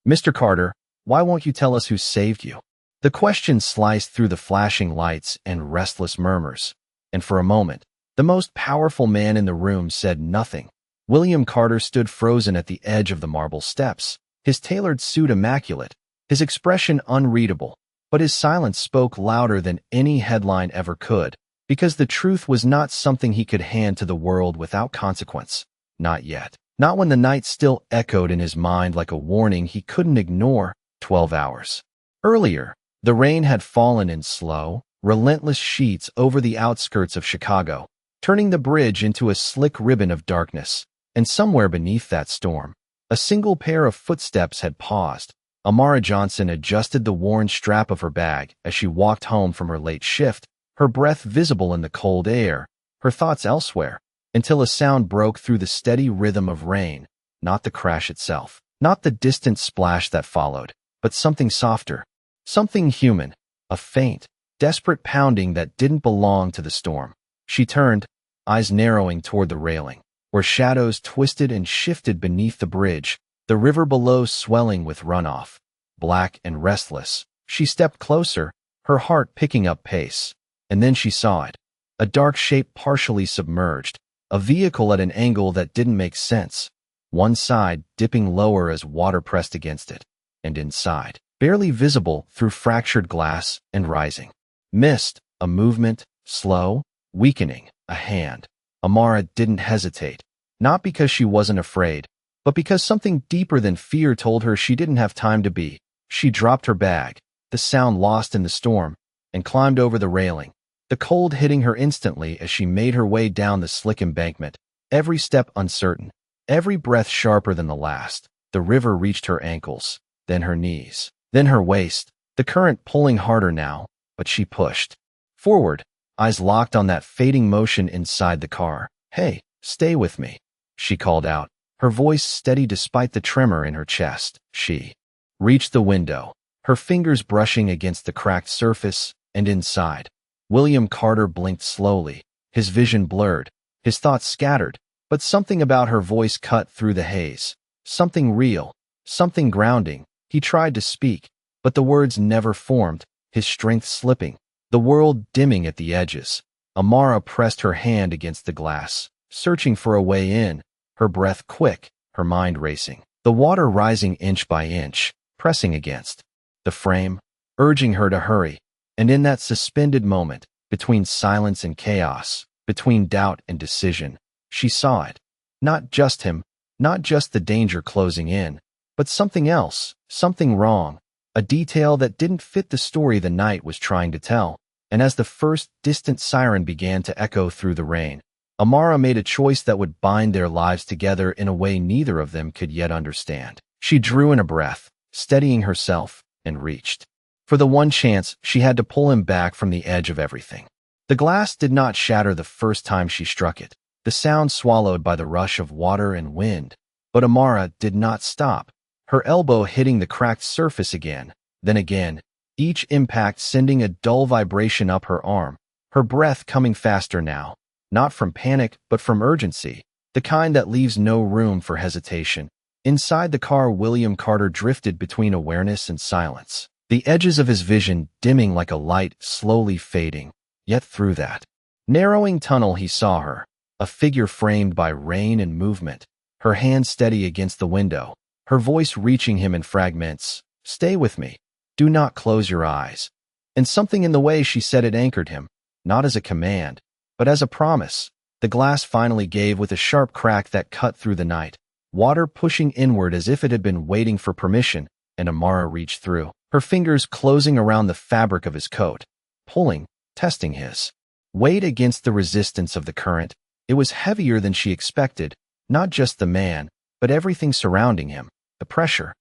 "Mr. Carter, why won't you tell us who saved you?" The question sliced through the flashing lights and restless murmurs, and for a moment, the most powerful man in the room said nothing. William Carter stood frozen at the edge of the marble steps, his tailored suit immaculate, his expression unreadable, but his silence spoke louder than any headline ever could, because the truth was not something he could hand to the world without consequence. Not yet. Not when the night still echoed in his mind like a warning he couldn't ignore. 12 hours earlier, the rain had fallen in slow, relentless sheets over the outskirts of Chicago, turning the bridge into a slick ribbon of darkness. And somewhere beneath that storm, a single pair of footsteps had paused. Amara Johnson adjusted the worn strap of her bag as she walked home from her late shift, her breath visible in the cold air, her thoughts elsewhere, until a sound broke through the steady rhythm of rain, not the crash itself, not the distant splash that followed, but something softer, something human, a faint, desperate pounding that didn't belong to the storm. She turned, eyes narrowing toward the railing, where shadows twisted and shifted beneath the bridge, the river below swelling with runoff. Black and restless, she stepped closer, her heart picking up pace. And then she saw it, a dark shape partially submerged, a vehicle at an angle that didn't make sense, one side dipping lower as water pressed against it, and inside, barely visible through fractured glass and rising. Mist, a movement, slow, weakening, a hand. Amara didn't hesitate, not because she wasn't afraid, but because something deeper than fear told her she didn't have time to be. She dropped her bag, the sound lost in the storm, and climbed over the railing, the cold hitting her instantly as she made her way down the slick embankment, every step uncertain, every breath sharper than the last. The river reached her ankles, then her knees, then her waist, the current pulling harder now, but she pushed forward, eyes locked on that fading motion inside the car. "Hey, stay with me," she called out, her voice steady despite the tremor in her chest. She reached the window, her fingers brushing against the cracked surface, and inside, William Carter blinked slowly, his vision blurred, his thoughts scattered, but something about her voice cut through the haze. Something real, something grounding. He tried to speak, but the words never formed, his strength slipping, the world dimming at the edges. Amara pressed her hand against the glass, searching for a way in, her breath quick, her mind racing, the water rising inch by inch, pressing against the frame, urging her to hurry. And in that suspended moment, between silence and chaos, between doubt and decision, she saw it. Not just him, not just the danger closing in, but something else, something wrong, a detail that didn't fit the story the night was trying to tell. And as the first distant siren began to echo through the rain, Amara made a choice that would bind their lives together in a way neither of them could yet understand. She drew in a breath, steadying herself, and reached for the one chance she had to pull him back from the edge of everything. The glass did not shatter the first time she struck it, the sound swallowed by the rush of water and wind. But Amara did not stop, her elbow hitting the cracked surface again, then again, each impact sending a dull vibration up her arm, her breath coming faster now, not from panic but from urgency, the kind that leaves no room for hesitation. Inside the car, William Carter drifted between awareness and silence, the edges of his vision dimming like a light slowly fading. Yet through that narrowing tunnel he saw her, a figure framed by rain and movement, her hand steady against the window, her voice reaching him in fragments. "Stay with me. Do not close your eyes." And something in the way she said it anchored him, not as a command, but as a promise. The glass finally gave with a sharp crack that cut through the night, water pushing inward as if it had been waiting for permission, and Amara reached through, her fingers closing around the fabric of his coat, pulling, testing his weight against the resistance of the current. It was heavier than she expected, not just the man, but everything surrounding him, the pressure,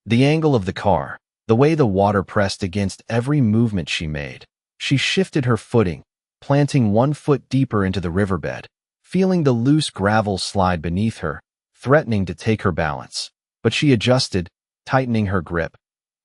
the angle of the car, the way the water pressed against every movement she made. She shifted her footing, planting one foot deeper into the riverbed, feeling the loose gravel slide beneath her, threatening to take her balance. But she adjusted, tightening her grip.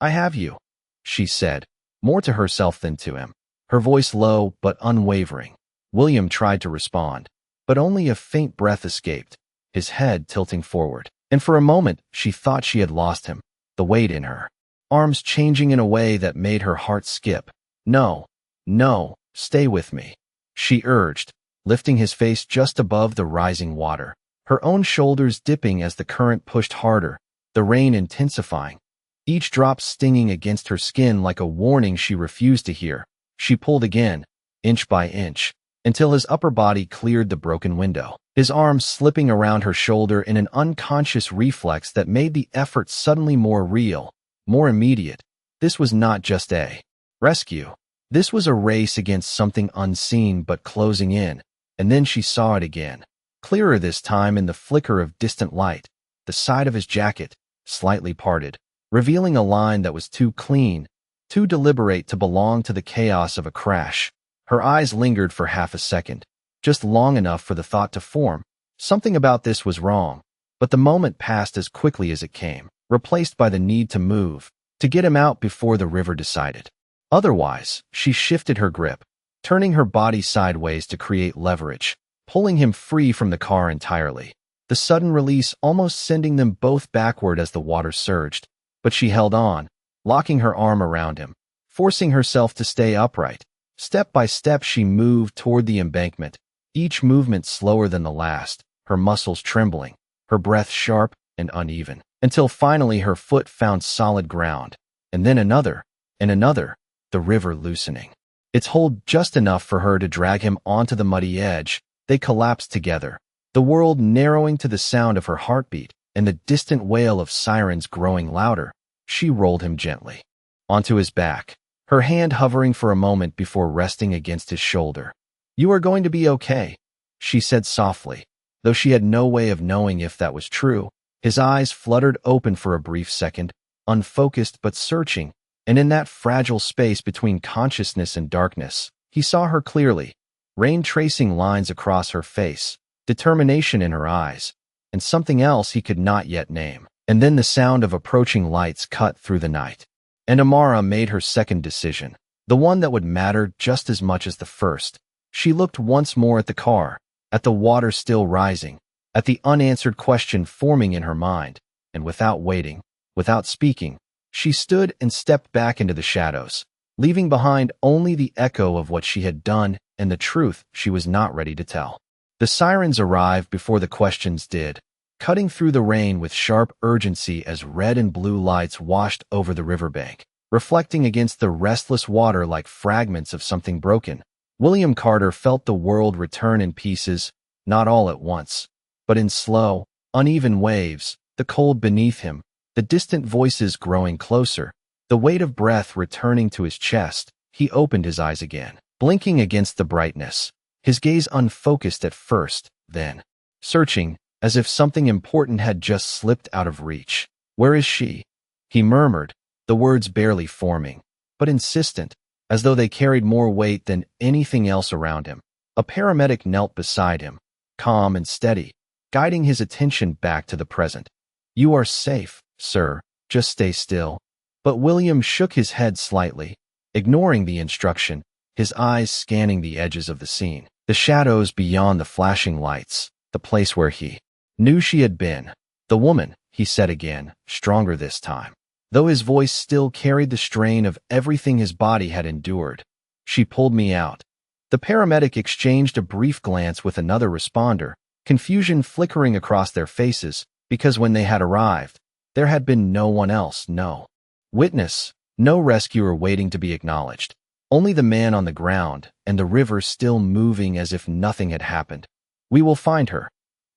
"I have you," she said, more to herself than to him, her voice low but unwavering. William tried to respond, but only a faint breath escaped, his head tilting forward. And for a moment, she thought she had lost him. the weight in her arms changing in a way that made her heart skip. No, no, stay with me, she urged, lifting his face just above the rising water, her own shoulders dipping as the current pushed harder, the rain intensifying, each drop stinging against her skin like a warning she refused to hear. She pulled again, inch by inch, until his upper body cleared the broken window, his arms slipping around her shoulder in an unconscious reflex that made the effort suddenly more real, more immediate. This was not just a rescue. This was a race against something unseen but closing in, and then she saw it again, clearer this time in the flicker of distant light, the side of his jacket, slightly parted, revealing a line that was too clean, too deliberate to belong to the chaos of a crash. Her eyes lingered for half a second, just long enough for the thought to form. Something about this was wrong, but the moment passed as quickly as it came, replaced by the need to move, to get him out before the river decided. Otherwise, she shifted her grip, turning her body sideways to create leverage, pulling him free from the car entirely. The sudden release almost sending them both backward as the water surged, but she held on, locking her arm around him, forcing herself to stay upright. Step by step she moved toward the embankment, each movement slower than the last, her muscles trembling, her breath sharp and uneven, until finally her foot found solid ground, and then another, and another, the river loosening its hold just enough for her to drag him onto the muddy edge. They collapsed together, the world narrowing to the sound of her heartbeat and the distant wail of sirens growing louder. She rolled him gently onto his back, her hand hovering for a moment before resting against his shoulder. "You are going to be okay," she said softly, though she had no way of knowing if that was true. His eyes fluttered open for a brief second, unfocused but searching, and in that fragile space between consciousness and darkness, he saw her clearly, rain tracing lines across her face, determination in her eyes, and something else he could not yet name. And then the sound of approaching lights cut through the night. And Amara made her second decision, the one that would matter just as much as the first. She looked once more at the car, at the water still rising, at the unanswered question forming in her mind, and without waiting, without speaking, she stood and stepped back into the shadows, leaving behind only the echo of what she had done and the truth she was not ready to tell. The sirens arrived before the questions did, cutting through the rain with sharp urgency as red and blue lights washed over the riverbank, reflecting against the restless water like fragments of something broken. William Carter felt the world return in pieces, not all at once, but in slow, uneven waves, the cold beneath him, the distant voices growing closer, the weight of breath returning to his chest. He opened his eyes again, blinking against the brightness, his gaze unfocused at first, then searching, as if something important had just slipped out of reach. "Where is she?" he murmured, the words barely forming, but insistent, as though they carried more weight than anything else around him. A paramedic knelt beside him, calm and steady, guiding his attention back to the present. "You are safe, sir, just stay still." But William shook his head slightly, ignoring the instruction, his eyes scanning the edges of the scene, the shadows beyond the flashing lights, the place where he knew she had been. "The woman," he said again, stronger this time, though his voice still carried the strain of everything his body had endured. "She pulled me out." The paramedic exchanged a brief glance with another responder, confusion flickering across their faces, because when they had arrived, there had been no one else, no witness, no rescuer waiting to be acknowledged. Only the man on the ground, and the river still moving as if nothing had happened. "We will find her,"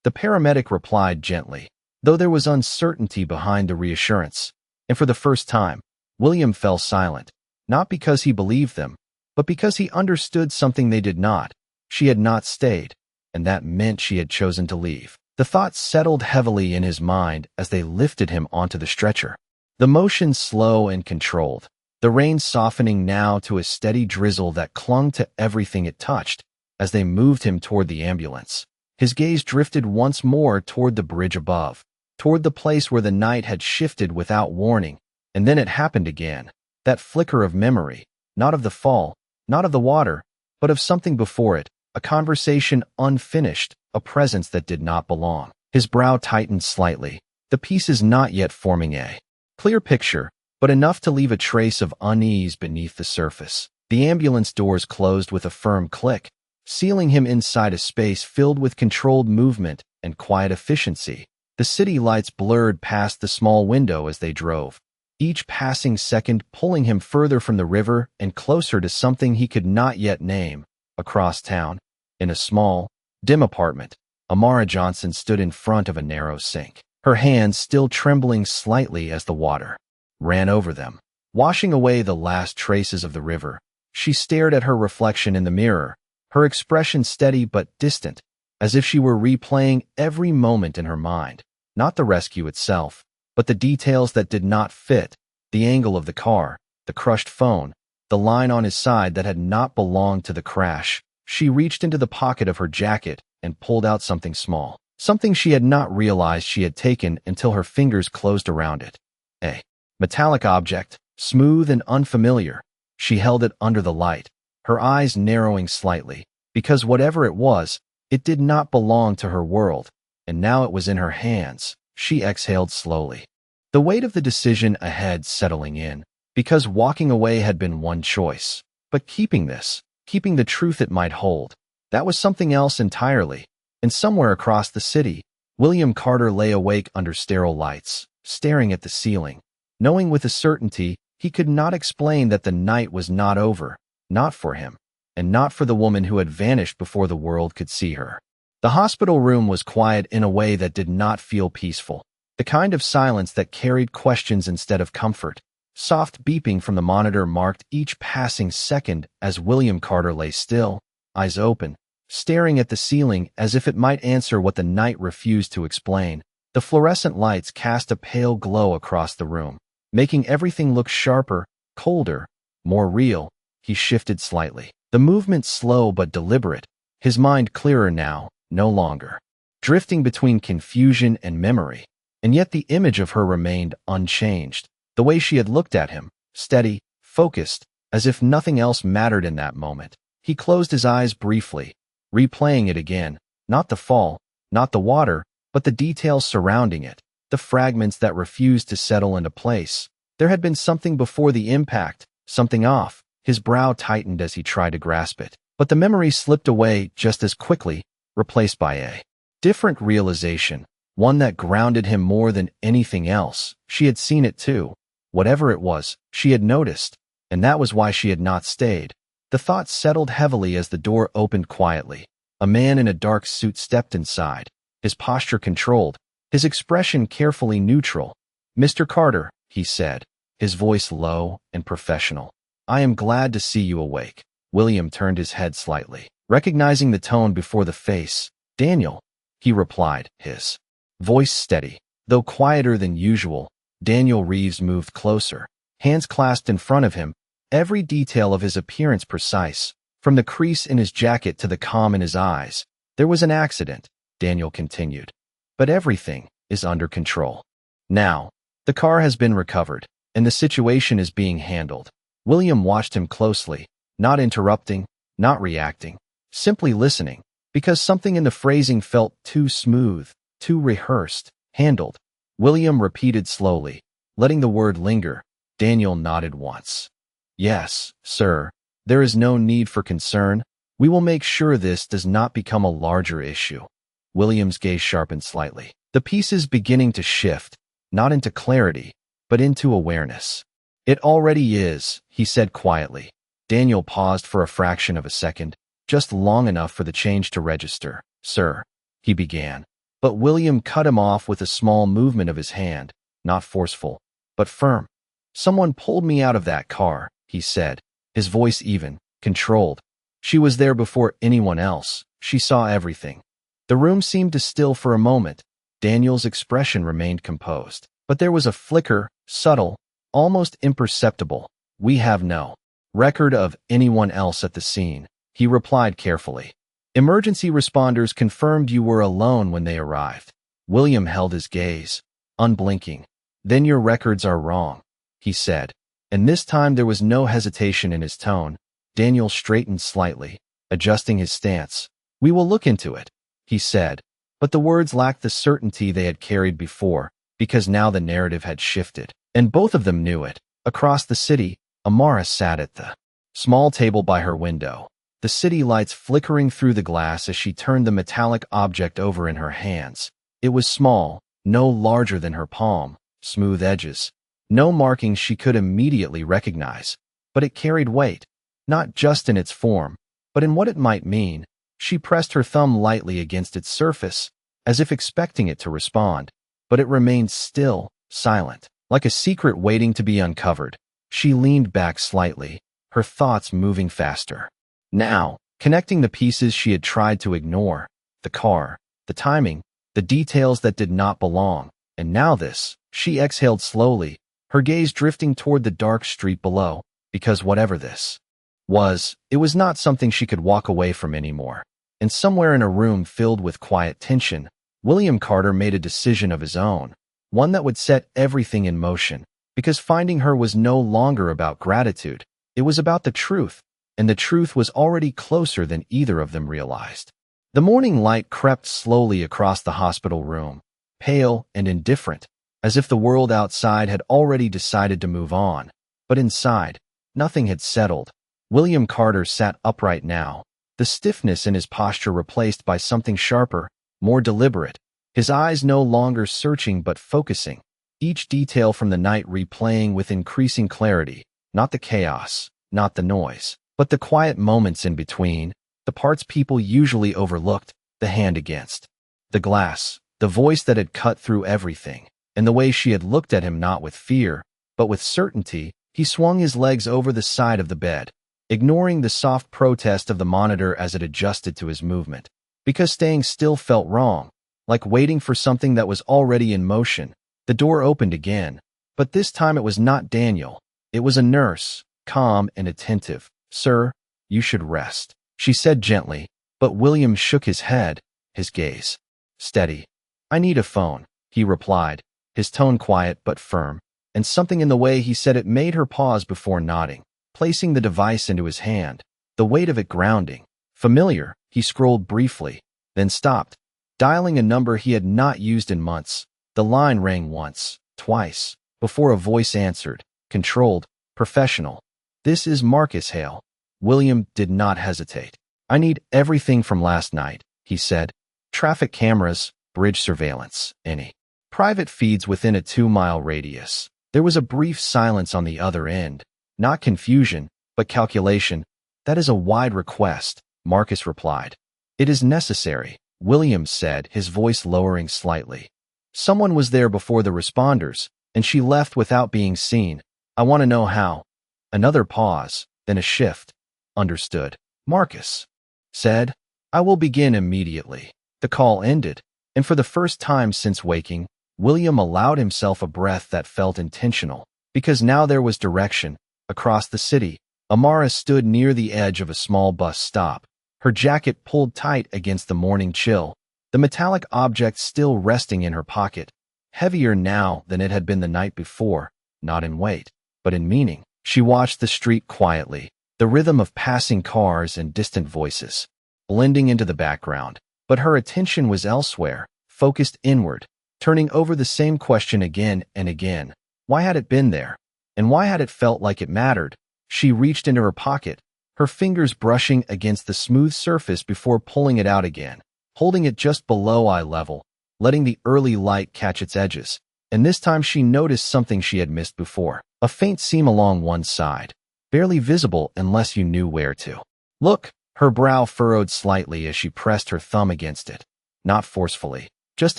the paramedic replied gently, though there was uncertainty behind the reassurance. And for the first time, William fell silent, not because he believed them, but because he understood something they did not. She had not stayed, and that meant she had chosen to leave. The thought settled heavily in his mind as they lifted him onto the stretcher. The motion slow and controlled, the rain softening now to a steady drizzle that clung to everything it touched. As they moved him toward the ambulance, his gaze drifted once more toward the bridge above, toward the place where the night had shifted without warning, and then it happened again. That flicker of memory, not of the fall, not of the water, but of something before it, a conversation unfinished, a presence that did not belong. His brow tightened slightly, the pieces not yet forming a Clear picture, but enough to leave a trace of unease beneath the surface. The ambulance doors closed with a firm click, sealing him inside a space filled with controlled movement and quiet efficiency. The city lights blurred past the small window as they drove, each passing second pulling him further from the river and closer to something he could not yet name. Across town, in a small, dim apartment, Amara Johnson stood in front of a narrow sink, her hands still trembling slightly as the water ran over them, washing away the last traces of the river. She stared at her reflection in the mirror, her expression steady but distant, as if she were replaying every moment in her mind. Not the rescue itself, but the details that did not fit, the angle of the car, the crushed phone, the line on his side that had not belonged to the crash. She reached into the pocket of her jacket and pulled out something small, something she had not realized she had taken until her fingers closed around it. A metallic object, smooth and unfamiliar. She held it under the light, her eyes narrowing slightly, because whatever it was, it did not belong to her world, and now it was in her hands. She exhaled slowly, the weight of the decision ahead settling in, because walking away had been one choice. But keeping the truth it might hold, that was something else entirely. And somewhere across the city, William Carter lay awake under sterile lights, staring at the ceiling, knowing with a certainty he could not explain that the night was not over, not for him, and not for the woman who had vanished before the world could see her. The hospital room was quiet in a way that did not feel peaceful, the kind of silence that carried questions instead of comfort. Soft beeping from the monitor marked each passing second as William Carter lay still, eyes open, staring at the ceiling as if it might answer what the night refused to explain. The fluorescent lights cast a pale glow across the room, making everything look sharper, colder, more real. He shifted slightly, the movement slow but deliberate, his mind clearer now, no longer drifting between confusion and memory. And yet the image of her remained unchanged, the way she had looked at him, steady, focused, as if nothing else mattered in that moment. He closed his eyes briefly, replaying it again, not the fall, not the water, but the details surrounding it, the fragments that refused to settle into place. There had been something before the impact, something off. His brow tightened as he tried to grasp it, but the memory slipped away just as quickly, replaced by a different realization, one that grounded him more than anything else. She had seen it too. Whatever it was, she had noticed, and that was why she had not stayed. The thought settled heavily as the door opened quietly. A man in a dark suit stepped inside, his posture controlled, his expression carefully neutral. "Mr. Carter," he said, his voice low and professional. "I am glad to see you awake." William turned his head slightly, recognizing the tone before the face. "Daniel," he replied, his voice steady, though quieter than usual. Daniel Reeves moved closer, hands clasped in front of him, every detail of his appearance precise, from the crease in his jacket to the calm in his eyes. "There was an accident," Daniel continued, "but everything is under control. Now, the car has been recovered, and the situation is being handled." William watched him closely, not interrupting, not reacting, simply listening, because something in the phrasing felt too smooth, too rehearsed. "Handled," William repeated slowly, letting the word linger. Daniel nodded once. "Yes, sir. There is no need for concern. We will make sure this does not become a larger issue." William's gaze sharpened slightly, the pieces beginning to shift, not into clarity, but into awareness. "It already is," he said quietly. Daniel paused for a fraction of a second, just long enough for the change to register. "Sir," he began, but William cut him off with a small movement of his hand, not forceful, but firm. "Someone pulled me out of that car," he said, his voice even, controlled. "She was there before anyone else. She saw everything." The room seemed to still for a moment. Daniel's expression remained composed, but there was a flicker, subtle, almost imperceptible. "We have no record of anyone else at the scene," he replied carefully. "Emergency responders confirmed you were alone when they arrived." William held his gaze, unblinking. "Then your records are wrong," he said, and this time there was no hesitation in his tone. Daniel straightened slightly, adjusting his stance. "We will look into it," he said, but the words lacked the certainty they had carried before, because now the narrative had shifted. And both of them knew it. Across the city, Amara sat at the small table by her window, the city lights flickering through the glass as she turned the metallic object over in her hands. It was small, no larger than her palm, smooth edges, no markings she could immediately recognize, but it carried weight, not just in its form, but in what it might mean. She pressed her thumb lightly against its surface, as if expecting it to respond, but it remained still, silent, like a secret waiting to be uncovered. She leaned back slightly, her thoughts moving faster. Now, connecting the pieces she had tried to ignore, the car, the timing, the details that did not belong, and now this. She exhaled slowly, her gaze drifting toward the dark street below, because whatever this was, it was not something she could walk away from anymore. And somewhere in a room filled with quiet tension, William Carter made a decision of his own, one that would set everything in motion, because finding her was no longer about gratitude, it was about the truth, and the truth was already closer than either of them realized. The morning light crept slowly across the hospital room, pale and indifferent, as if the world outside had already decided to move on. But inside, nothing had settled. William Carter sat upright now, the stiffness in his posture replaced by something sharper, more deliberate, his eyes no longer searching but focusing, each detail from the night replaying with increasing clarity, not the chaos, not the noise, but the quiet moments in between, the parts people usually overlooked, the hand against the glass, the voice that had cut through everything, and the way she had looked at him not with fear, but with certainty. He swung his legs over the side of the bed, ignoring the soft protest of the monitor as it adjusted to his movement, because staying still felt wrong, like waiting for something that was already in motion. The door opened again, but this time it was not Daniel. It was a nurse, calm and attentive. "Sir, you should rest," she said gently, but William shook his head, his gaze steady. "I need a phone," he replied, his tone quiet but firm, and something in the way he said it made her pause before nodding, placing the device into his hand, the weight of it grounding. Familiar, he scrolled briefly, then stopped, dialing a number he had not used in months. The line rang once, twice, before a voice answered, controlled, professional. "This is Marcus Hale." William did not hesitate. "I need everything from last night," he said. "Traffic cameras, bridge surveillance, any private feeds within a 2-mile radius." There was a brief silence on the other end, not confusion, but calculation. "That is a wide request," Marcus replied. "It is necessary," William said, his voice lowering slightly. "Someone was there before the responders, and she left without being seen. I want to know how." Another pause, then a shift. "Understood," Marcus said. "I will begin immediately." The call ended, and for the first time since waking, William allowed himself a breath that felt intentional, because now there was direction. Across the city, Amara stood near the edge of a small bus stop, her jacket pulled tight against the morning chill, the metallic object still resting in her pocket, heavier now than it had been the night before, not in weight, but in meaning. She watched the street quietly, the rhythm of passing cars and distant voices blending into the background, but her attention was elsewhere, focused inward, turning over the same question again and again. Why had it been there? And why had it felt like it mattered? She reached into her pocket, her fingers brushing against the smooth surface before pulling it out again, holding it just below eye level, letting the early light catch its edges. And this time she noticed something she had missed before, a faint seam along one side, barely visible unless you knew where to look. Her brow furrowed slightly as she pressed her thumb against it, not forcefully, just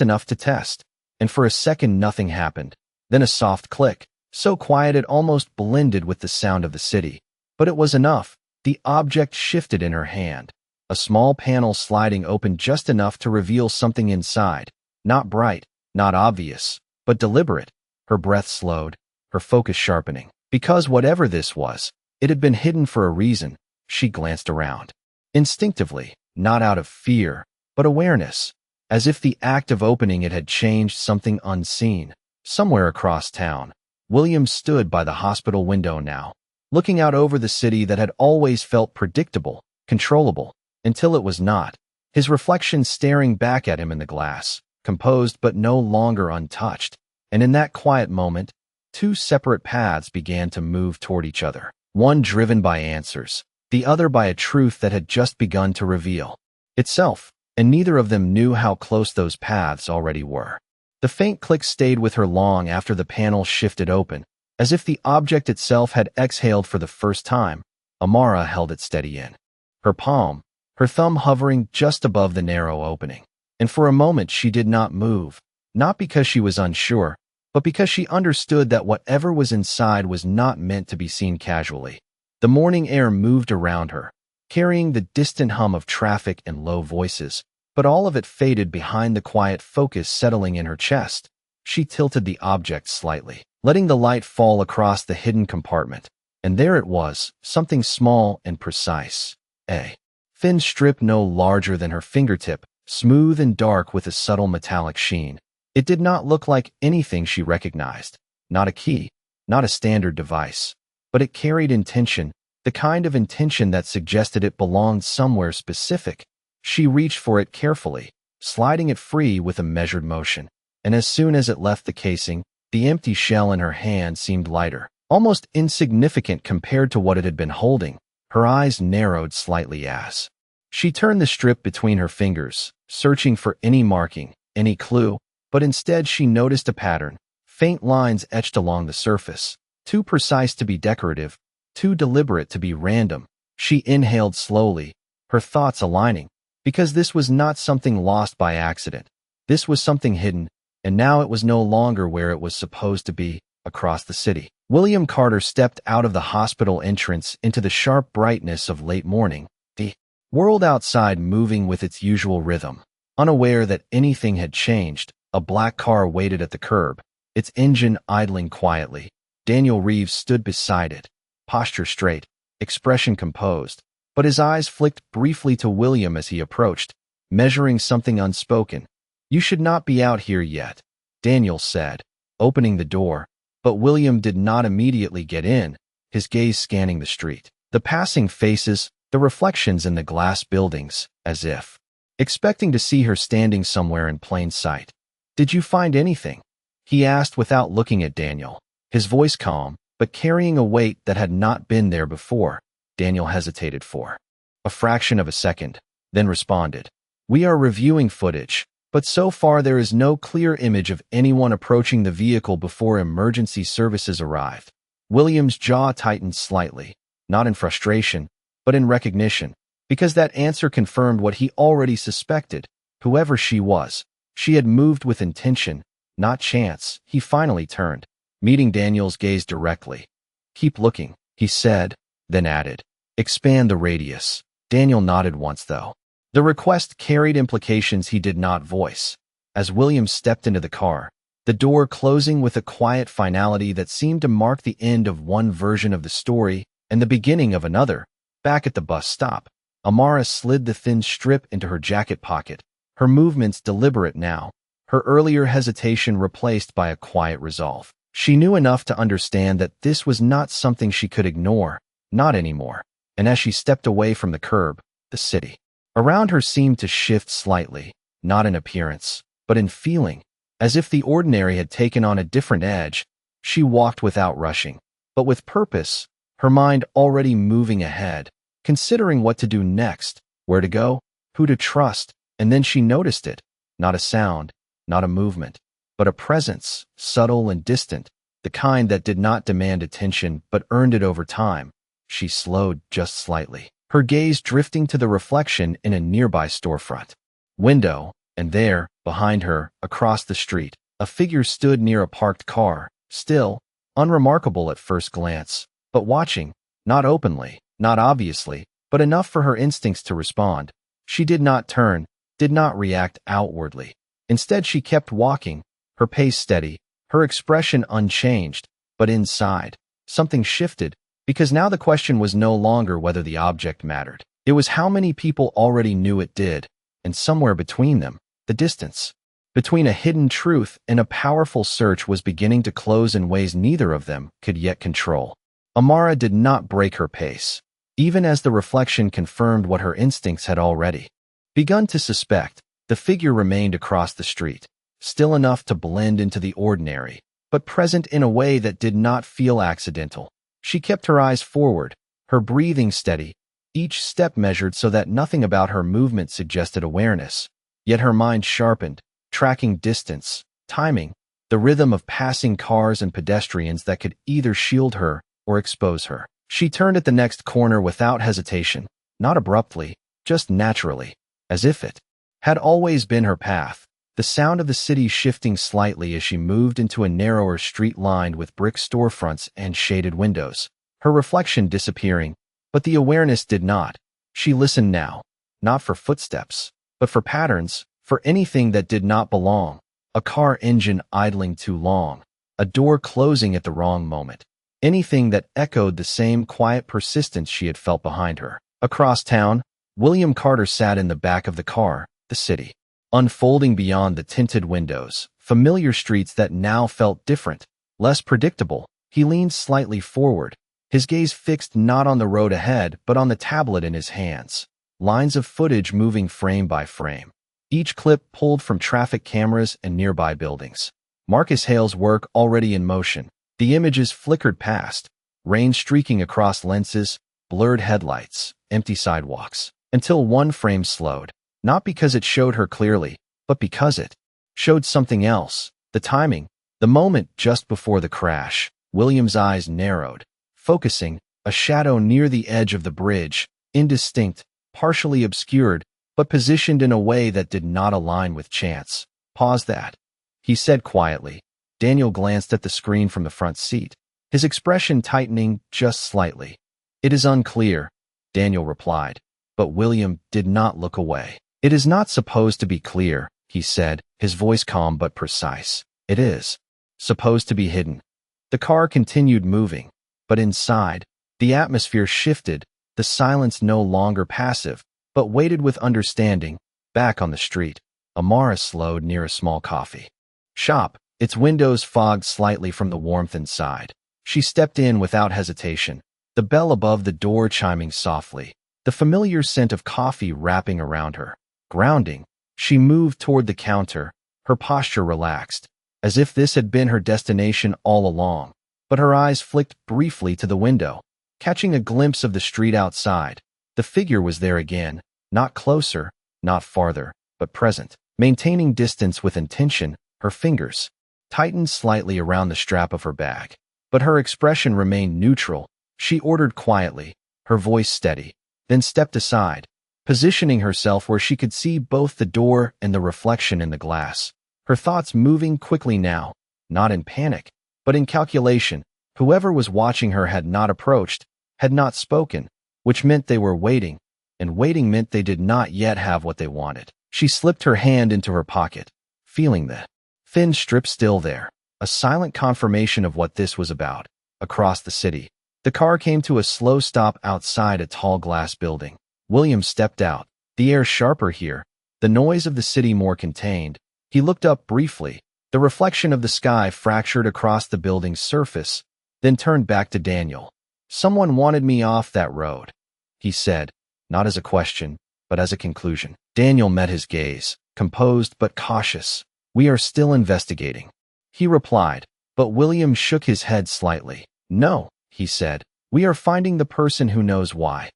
enough to test. And for a second nothing happened. Then a soft click, so quiet it almost blended with the sound of the city. But it was enough. The object shifted in her hand, a small panel sliding open just enough to reveal something inside. Not bright, not obvious, but deliberate. Her breath slowed, her focus sharpening. Because whatever this was, it had been hidden for a reason. She glanced around. Instinctively, not out of fear, but awareness, as if the act of opening it had changed something unseen. Somewhere across town, William stood by the hospital window now, looking out over the city that had always felt predictable, controllable, until it was not. His reflection staring back at him in the glass, composed but no longer untouched. And in that quiet moment, Two separate paths began to move toward each other, one driven by answers, the other by a truth that had just begun to reveal itself, and neither of them knew how close those paths already were. The faint click stayed with her long after the panel shifted open, as if the object itself had exhaled for the first time. Amara held it steady in her palm, her thumb hovering just above the narrow opening. And for a moment she did not move, not because she was unsure, but because she understood that whatever was inside was not meant to be seen casually. The morning air moved around her, carrying the distant hum of traffic and low voices, but all of it faded behind the quiet focus settling in her chest. She tilted the object slightly, letting the light fall across the hidden compartment. And there it was, something small and precise. A thin strip no larger than her fingertip, smooth and dark with a subtle metallic sheen. It did not look like anything she recognized. Not a key, not a standard device. But it carried intention, the kind of intention that suggested it belonged somewhere specific. She reached for it carefully, sliding it free with a measured motion. And as soon as it left the casing, the empty shell in her hand seemed lighter, almost insignificant compared to what it had been holding. Her eyes narrowed slightly as she turned the strip between her fingers, searching for any marking, any clue, but instead she noticed a pattern, faint lines etched along the surface, too precise to be decorative, too deliberate to be random. She inhaled slowly, her thoughts aligning, because this was not something lost by accident. This was something hidden, and now it was no longer where it was supposed to be, across the city. William Carter stepped out of the hospital entrance into the sharp brightness of late morning, the world outside moving with its usual rhythm. Unaware that anything had changed, a black car waited at the curb, its engine idling quietly. Daniel Reeves stood beside it, posture straight, expression composed, but his eyes flicked briefly to William as he approached, measuring something unspoken. "You should not be out here yet," Daniel said, opening the door. But William did not immediately get in, his gaze scanning the street, the passing faces, the reflections in the glass buildings, as if expecting to see her standing somewhere in plain sight. "Did you find anything?" he asked without looking at Daniel, his voice calm, but carrying a weight that had not been there before. Daniel hesitated for a fraction of a second, then responded, "We are reviewing footage. But so far there is no clear image of anyone approaching the vehicle before emergency services arrived." William's jaw tightened slightly, not in frustration, but in recognition, because that answer confirmed what he already suspected. Whoever she was, she had moved with intention, not chance. He finally turned, meeting Daniel's gaze directly. "Keep looking," he said, then added, "Expand the radius." Daniel nodded once, though. The request carried implications he did not voice. As William stepped into the car, the door closing with a quiet finality that seemed to mark the end of one version of the story and the beginning of another, back at the bus stop, Amara slid the thin strip into her jacket pocket, her movements deliberate now, her earlier hesitation replaced by a quiet resolve. She knew enough to understand that this was not something she could ignore, not anymore. And as she stepped away from the curb, the city around her seemed to shift slightly, not in appearance, but in feeling, as if the ordinary had taken on a different edge. She walked without rushing, but with purpose, her mind already moving ahead, considering what to do next, where to go, who to trust. And then she noticed it, not a sound, not a movement, but a presence, subtle and distant, the kind that did not demand attention but earned it over time. She slowed just slightly, her gaze drifting to the reflection in a nearby storefront window, and there, behind her, across the street, a figure stood near a parked car, still, unremarkable at first glance, but watching, not openly, not obviously, but enough for her instincts to respond. She did not turn, did not react outwardly. Instead, she kept walking, her pace steady, her expression unchanged, but inside, something shifted. Because now the question was no longer whether the object mattered. It was how many people already knew it did, and somewhere between them, the distance between a hidden truth and a powerful search was beginning to close in ways neither of them could yet control. Amara did not break her pace, even as the reflection confirmed what her instincts had already begun to suspect. The figure remained across the street, still enough to blend into the ordinary, but present in a way that did not feel accidental. She kept her eyes forward, her breathing steady, each step measured so that nothing about her movement suggested awareness. Yet her mind sharpened, tracking distance, timing, the rhythm of passing cars and pedestrians that could either shield her or expose her. She turned at the next corner without hesitation, not abruptly, just naturally, as if it had always been her path. The sound of the city shifting slightly as she moved into a narrower street lined with brick storefronts and shaded windows, her reflection disappearing, but the awareness did not. She listened now, not for footsteps, but for patterns, for anything that did not belong. A car engine idling too long, a door closing at the wrong moment. Anything that echoed the same quiet persistence she had felt behind her. Across town, William Carter sat in the back of the car, the city, unfolding beyond the tinted windows, familiar streets that now felt different, less predictable. He leaned slightly forward, his gaze fixed not on the road ahead but on the tablet in his hands, lines of footage moving frame by frame, each clip pulled from traffic cameras and nearby buildings. Marcus Hale's work already in motion. The images flickered past, rain streaking across lenses, blurred headlights, empty sidewalks, until one frame slowed, not because it showed her clearly, but because it showed something else. The timing, the moment just before the crash. William's eyes narrowed, focusing, a shadow near the edge of the bridge, indistinct, partially obscured, but positioned in a way that did not align with chance. "Pause that," he said quietly. Daniel glanced at the screen from the front seat, his expression tightening just slightly. "It is unclear," Daniel replied, but William did not look away. "It is not supposed to be clear," he said, his voice calm but precise. "It is supposed to be hidden." The car continued moving, but inside, the atmosphere shifted, the silence no longer passive, but weighted with understanding. Back on the street, Amara slowed near a small coffee shop, its windows fogged slightly from the warmth inside. She stepped in without hesitation, the bell above the door chiming softly, the familiar scent of coffee wrapping around her. Grounding, she moved toward the counter, her posture relaxed, as if this had been her destination all along. But her eyes flicked briefly to the window, catching a glimpse of the street outside. The figure was there again, not closer, not farther, but present, maintaining distance with intention. Her fingers tightened slightly around the strap of her bag, but her expression remained neutral. She ordered quietly, her voice steady, then stepped aside, positioning herself where she could see both the door and the reflection in the glass. Her thoughts moving quickly now, not in panic, but in calculation. Whoever was watching her had not approached, had not spoken, which meant they were waiting, and waiting meant they did not yet have what they wanted. She slipped her hand into her pocket, feeling the thin strip still there, a silent confirmation of what this was about. Across the city, the car came to a slow stop outside a tall glass building. William stepped out, the air sharper here, the noise of the city more contained. He looked up briefly, the reflection of the sky fractured across the building's surface, then turned back to Daniel. "Someone wanted me off that road," he said, not as a question, but as a conclusion. Daniel met his gaze, composed but cautious. "We are still investigating," he replied, but William shook his head slightly. "No," he said, "we are finding the person who knows why."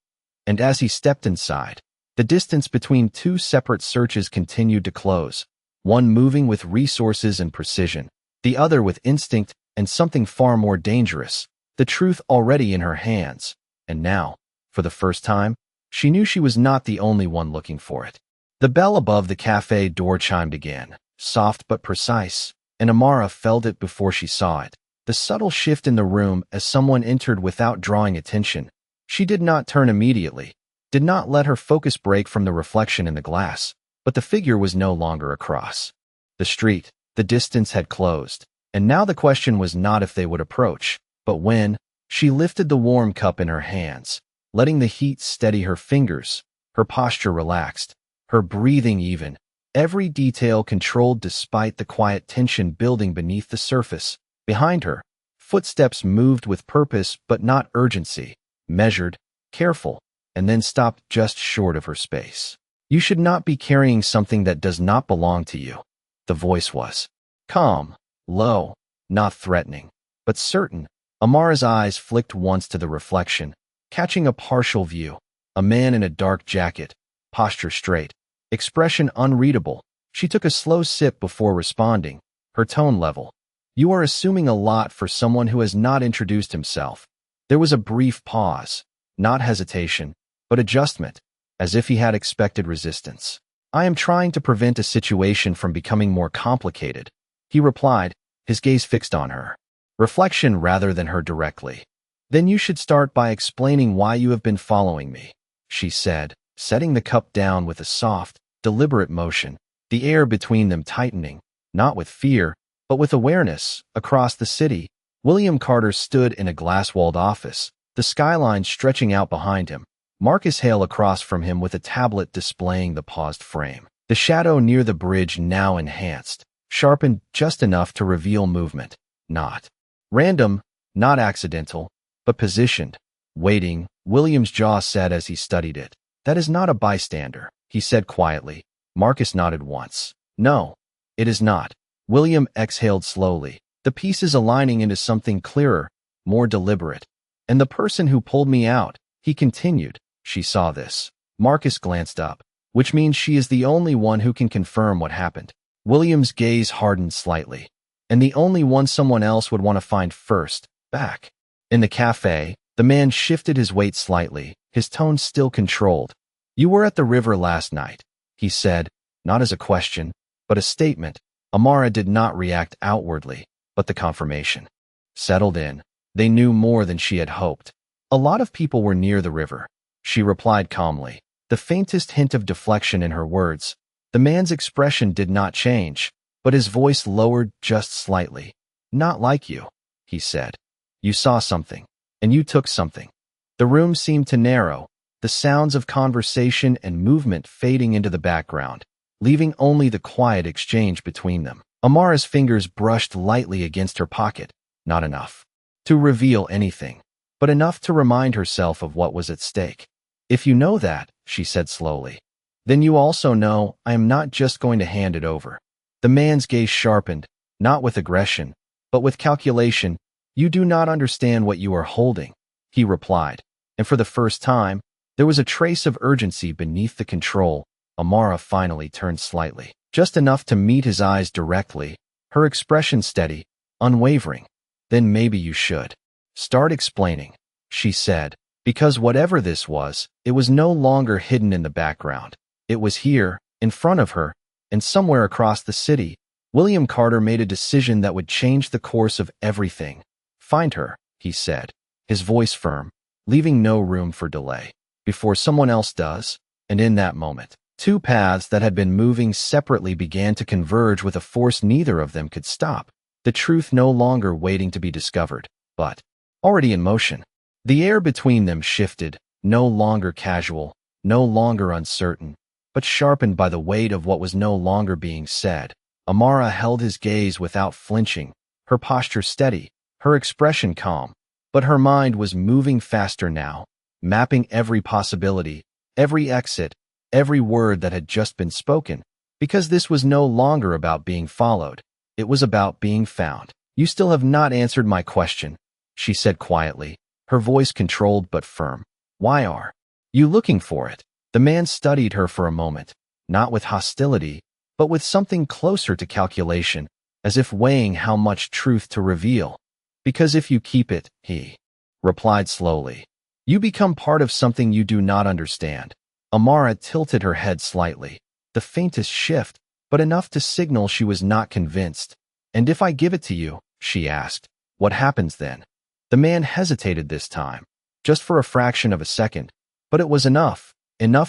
And as he stepped inside, the distance between two separate searches continued to close, one moving with resources and precision, the other with instinct and something far more dangerous, the truth already in her hands. And now, for the first time, she knew she was not the only one looking for it. The bell above the cafe door chimed again, soft but precise, and Amara felt it before she saw it. The subtle shift in the room as someone entered without drawing attention. She did not turn immediately, did not let her focus break from the reflection in the glass, but the figure was no longer across the street. The distance had closed, and now the question was not if they would approach, but when. She lifted the warm cup in her hands, letting the heat steady her fingers, her posture relaxed, her breathing even, every detail controlled despite the quiet tension building beneath the surface. Behind her, footsteps moved with purpose but not urgency, measured, careful, and then stopped just short of her space. "You should not be carrying something that does not belong to you." The voice was calm, low, not threatening, but certain. Amara's eyes flicked once to the reflection, catching a partial view. A man in a dark jacket, posture straight, expression unreadable. She took a slow sip before responding, her tone level. "You are assuming a lot for someone who has not introduced himself." There was a brief pause, not hesitation, but adjustment, as if he had expected resistance. "I am trying to prevent a situation from becoming more complicated," he replied, his gaze fixed on her. Reflection rather than her directly. "Then you should start by explaining why you have been following me," she said, setting the cup down with a soft, deliberate motion, the air between them tightening, not with fear, but with awareness. Across the city, William Carter stood in a glass-walled office, the skyline stretching out behind him. Marcus Hale across from him with a tablet displaying the paused frame. The shadow near the bridge now enhanced, sharpened just enough to reveal movement. Not random, not accidental, but positioned, waiting. William's jaw set as he studied it. "That is not a bystander," he said quietly. Marcus nodded once. "No, it is not." William exhaled slowly, the pieces aligning into something clearer, more deliberate. "And the person who pulled me out," he continued. "She saw this." Marcus glanced up, "which means she is the only one who can confirm what happened." William's gaze hardened slightly. "And the only one someone else would want to find first." Back in the cafe, the man shifted his weight slightly, his tone still controlled. "You were at the river last night," he said, not as a question, but a statement. Amara did not react outwardly, but the confirmation settled in. They knew more than she had hoped. "A lot of people were near the river," she replied calmly, the faintest hint of deflection in her words. The man's expression did not change, but his voice lowered just slightly. "Not like you," he said. "You saw something, and you took something." The room seemed to narrow, the sounds of conversation and movement fading into the background, leaving only the quiet exchange between them. Amara's fingers brushed lightly against her pocket, not enough to reveal anything, but enough to remind herself of what was at stake. "If you know that," she said slowly, "then you also know I am not just going to hand it over." The man's gaze sharpened, not with aggression, but with calculation. "You do not understand what you are holding," he replied, and for the first time, there was a trace of urgency beneath the control. Amara finally turned slightly, just enough to meet his eyes directly, her expression steady, unwavering. "Then maybe you should start explaining," she said, because whatever this was, it was no longer hidden in the background. It was here, in front of her, and somewhere across the city. William Carter made a decision that would change the course of everything. "Find her," he said, his voice firm, leaving no room for delay. "Before someone else does." And in that moment, two paths that had been moving separately began to converge with a force neither of them could stop. The truth no longer waiting to be discovered, but already in motion. The air between them shifted, no longer casual, no longer uncertain, but sharpened by the weight of what was no longer being said. Amara held his gaze without flinching, her posture steady, her expression calm, but her mind was moving faster now, mapping every possibility, every exit, every word that had just been spoken, because this was no longer about being followed. It was about being found. "You still have not answered my question," she said quietly, her voice controlled but firm. "Why are you looking for it?" The man studied her for a moment, not with hostility, but with something closer to calculation, as if weighing how much truth to reveal. "Because if you keep it," he replied slowly, "you become part of something you do not understand." Amara tilted her head slightly, the faintest shift, but enough to signal she was not convinced. "And if I give it to you," she asked, "what happens then?" The man hesitated this time, just for a fraction of a second, but it was enough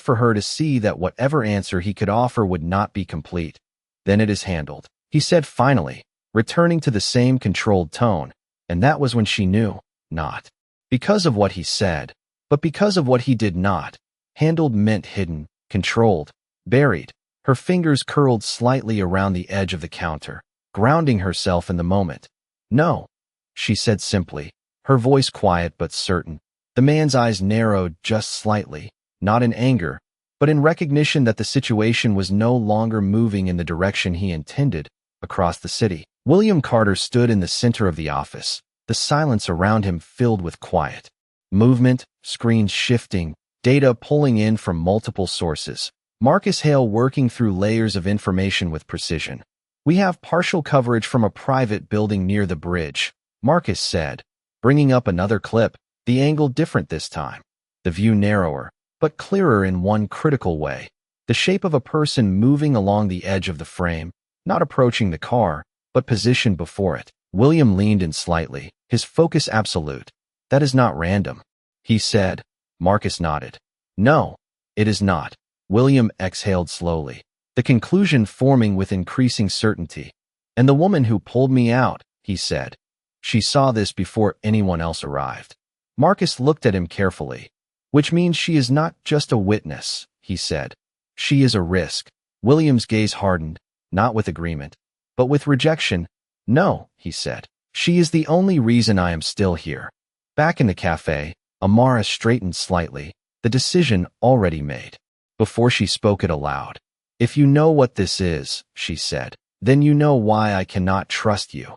for her to see that whatever answer he could offer would not be complete. "Then it is handled," he said finally, returning to the same controlled tone, and that was when she knew, not because of what he said, but because of what he did not. Handled meant hidden, controlled, buried. Her fingers curled slightly around the edge of the counter, grounding herself in the moment. "No," she said simply, her voice quiet but certain. The man's eyes narrowed just slightly, not in anger, but in recognition that the situation was no longer moving in the direction he intended. Across the city, William Carter stood in the center of the office, the silence around him filled with quiet. Movement, screens shifting, data pulling in from multiple sources. Marcus Hale working through layers of information with precision. "We have partial coverage from a private building near the bridge," Marcus said, bringing up another clip, the angle different this time. The view narrower, but clearer in one critical way. The shape of a person moving along the edge of the frame, not approaching the car, but positioned before it. William leaned in slightly, his focus absolute. "That is not random," he said. Marcus nodded. "No, it is not." William exhaled slowly, the conclusion forming with increasing certainty. "And the woman who pulled me out," he said. "She saw this before anyone else arrived." Marcus looked at him carefully. "Which means she is not just a witness," he said. "She is a risk." William's gaze hardened, not with agreement, but with rejection. "No," he said. "She is the only reason I am still here." Back in the cafe, Amara straightened slightly, the decision already made. Before she spoke it aloud. "If you know what this is," she said, "then you know why I cannot trust you."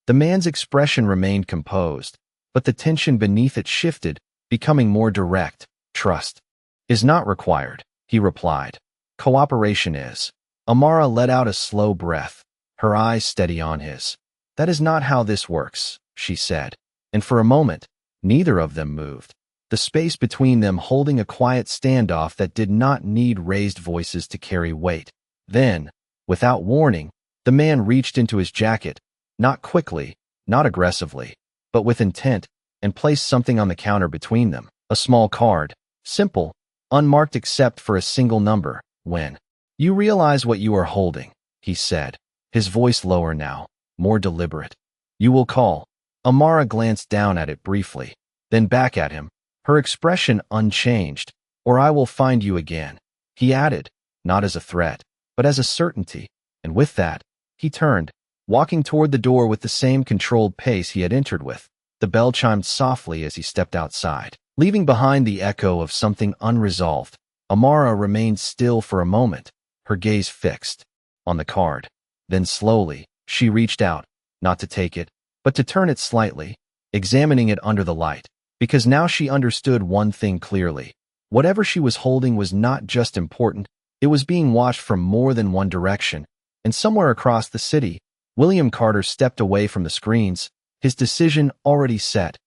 The man's expression remained composed, but the tension beneath it shifted, becoming more direct. "Trust is not required," he replied. "Cooperation is." Amara let out a slow breath, her eyes steady on his. "That is not how this works," she said. And for a moment, neither of them moved. The space between them holding a quiet standoff that did not need raised voices to carry weight. Then, without warning, the man reached into his jacket, not quickly, not aggressively, but with intent, and placed something on the counter between them. A small card, simple, unmarked except for a single number. "When you realize what you are holding," he said, his voice lower now, more deliberate, "you will call." Amara glanced down at it briefly, then back at him, her expression unchanged. "Or I will find you again," he added, not as a threat, but as a certainty. And with that, he turned, walking toward the door with the same controlled pace he had entered with. The bell chimed softly as he stepped outside, leaving behind the echo of something unresolved. Amara remained still for a moment, her gaze fixed on the card. Then slowly, she reached out, not to take it, but to turn it slightly, examining it under the light. Because now she understood one thing clearly. Whatever she was holding was not just important, it was being watched from more than one direction. And somewhere across the city, William Carter stepped away from the screens, his decision already set.